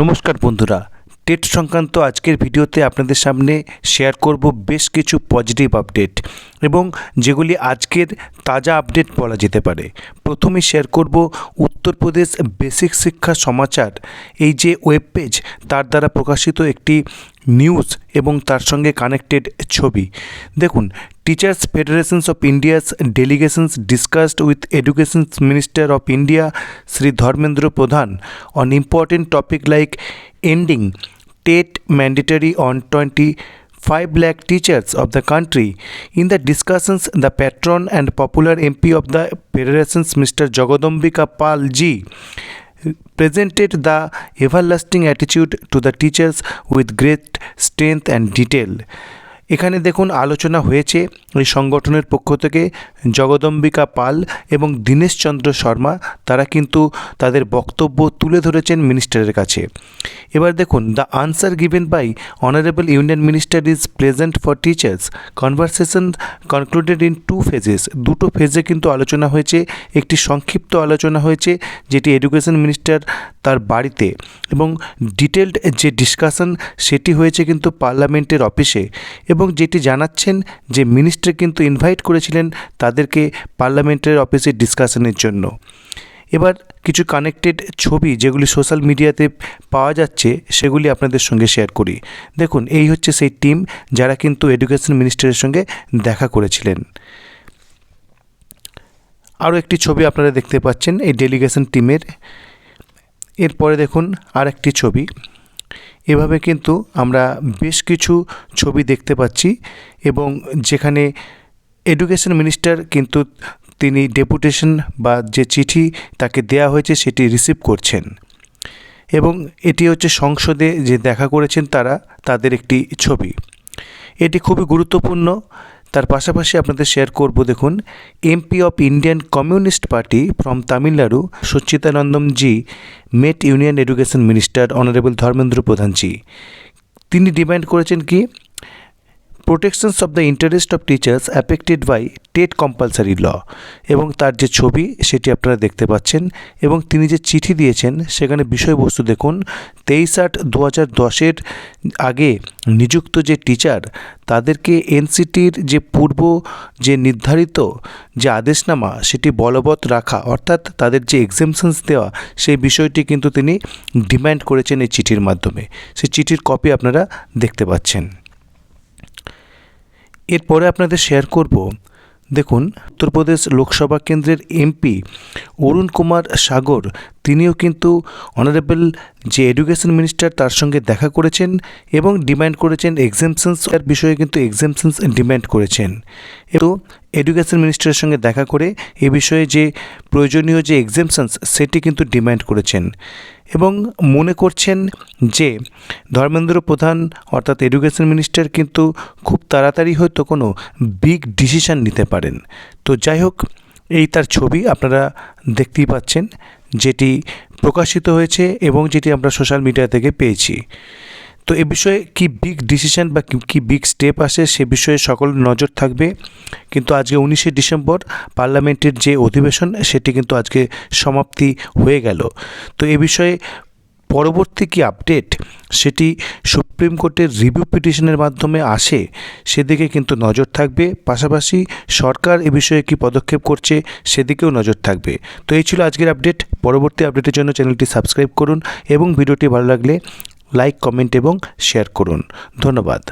নমস্কার বন্ধুরা, টেট সংক্রান্ত আজকের ভিডিওতে আপনাদের সামনে শেয়ার করব বেশ কিছু পজিটিভ আপডেট এবং যেগুলি আজকের তাজা আপডেট বলা যেতে পারে। প্রথমে শেয়ার করব উত্তরপ্রদেশ বেসিক শিক্ষা সমাচার, এই যে ওয়েব পেজ, তার দ্বারা প্রকাশিত একটি নিউজ এবং তার সঙ্গে কানেক্টেড ছবি। দেখুন, teachers federations of India's delegations discussed with education minister of India Shri Dharmendra Pradhan on important topic like ending TET mandatory on 25 lakh teachers of the country. In the discussions, the patron and popular MP of the Federations, Mr. Jagadambika Pal Ji, presented the everlasting attitude to the teachers with great strength and detail. এখানে দেখুন আলোচনা হয়েছে এই সংগঠনের পক্ষ থেকে জগদম্বিকা পাল এবং দীনেশ চন্দ্র শর্মা, তারা কিন্তু তাদের বক্তব্য তুলে ধরেছেন মিনিস্টারের কাছে। এবার দেখুন, the answer given by honourable union minister is pleasant for teachers. Conversation concluded in two phases. দুটো ফেজে কিন্তু আলোচনা হয়েছে। একটি সংক্ষিপ্ত আলোচনা হয়েছে যেটি এডুকেশন মিনিস্টার তার বাড়িতে, এবং ডিটেলড যে ডিসকাশন সেটি হয়েছে কিন্তু পার্লামেন্টের অফিসে, এবং যেটি জানাচ্ছেন যে মিনিস্টার কিন্তু ইনভাইট করেছিলেন তাদেরকে পার্লামেন্টের অফিসে ডিসকাশনের জন্য। এবার কিছু কানেক্টেড ছবি যেগুলি সোশ্যাল মিডিয়াতে পাওয়া যাচ্ছে সেগুলি আপনাদের সঙ্গে শেয়ার করি। দেখুন, এই হচ্ছে সেই টিম যারা কিন্তু এডুকেশন মিনিস্টারের সঙ্গে দেখা করেছিলেন। আরও একটি ছবি আপনারা দেখতে পাচ্ছেন এই ডেলিগেশন টিমের। এরপরে দেখুন আর একটি ছবি। এভাবে কিন্তু আমরা বেশ কিছু ছবি দেখতে পাচ্ছি, এবং যেখানে এডুকেশন মিনিস্টার কিন্তু তিনি ডেপুটেশন বা যে চিঠি তাকে দেয়া হয়েছে সেটি রিসিভ করছেন, এবং এটি হচ্ছে সংসদে যে দেখা করেছেন তাদের একটি ছবি। এটি খুবই গুরুত্বপূর্ণ। তার পাশাপাশি আপনাদের শেয়ার করব, দেখুন, MP of Indian communist party from Tamil Nadu Sachidanandam ji met union education minister honourable Dharmendra Pradhan ji. তিনি ডিমান্ড করেছেন কি, protections of the interest of teachers affected by TET compulsory law, এবং তার যে ছবি সেটি আপনারা দেখতে পাচ্ছেন। এবং তিনি যে চিঠি দিয়েছেন সেখানে বিষয়বস্তু দেখুন, 23/8/2010 আগে নিযুক্ত যে টিচার তাদেরকে এনসিটির যে পূর্ব যে নির্ধারিত যে আদেশনামা সেটি বলবৎ রাখা, অর্থাৎ তাদের যে এক্সেমশনস দেওয়া, সেই বিষয়টি কিন্তু তিনি ডিমান্ড করেছেন এই চিঠির মাধ্যমে। সেই চিঠির কপি আপনারা দেখতে পাচ্ছেন। এরপরে আপনাদের শেয়ার করব, দেখুন, উত্তরপ্রদেশ লোকসভা কেন্দ্রের এমপি অরুণ কুমার সাগর, তিনিও কিন্তু অনারেবল যে এডুকেশন মিনিস্টার তার সঙ্গে দেখা করেছেন এবং ডিমান্ড করেছেন এক্সেমশনস এর বিষয়ে, কিন্তু এক্সেমশনস ডিমান্ড করেছেন। তো এডুকেশন মিনিস্টারের সঙ্গে দেখা করে এ বিষয়ে যে প্রয়োজনীয় যে এক্সেমশনস সেটি কিন্তু ডিমান্ড করেছেন, এবং মনে করছেন যে ধর্মেন্দ্র প্রধান অর্থাৎ এডুকেশন মিনিস্টার কিন্তু খুব তাড়াতাড়ি হয়তো কোনো বিগ ডিসিশন নিতে পারেন। তো যাই হোক, এই তার ছবি আপনারা দেখতেই পাচ্ছেন যেটি প্রকাশিত হয়েছে এবং যেটি আমরা সোশ্যাল মিডিয়া থেকে পেয়েছি। তো এ বিষয়ে কি বিগ ডিসিশন বা কি বিগ স্টেপ আসে সে বিষয়ে সকল নজর থাকবে। কিন্তু আজকে 19শে ডিসেম্বর পার্লামেন্টের যে অধিবেশন সেটি কিন্তু আজকে সমাপ্তি হয়ে গেল। তো এ বিষয়ে পরবর্তী কি আপডেট সেটি সুপ্রিম কোর্টের রিভিউ পিটিশনের মাধ্যমে আসে সেদিকে কিন্তু নজর থাকবে। পাশাপাশি সরকার এ বিষয়ে কি পদক্ষেপ করছে সেদিকেও নজর থাকবে। তো এই ছিল আজকের আপডেট। পরবর্তী আপডেটের জন্য চ্যানেলটি সাবস্ক্রাইব করুন এবং ভিডিওটি ভালো লাগলে লাইক, কমেন্ট এবং শেয়ার করুন। ধন্যবাদ।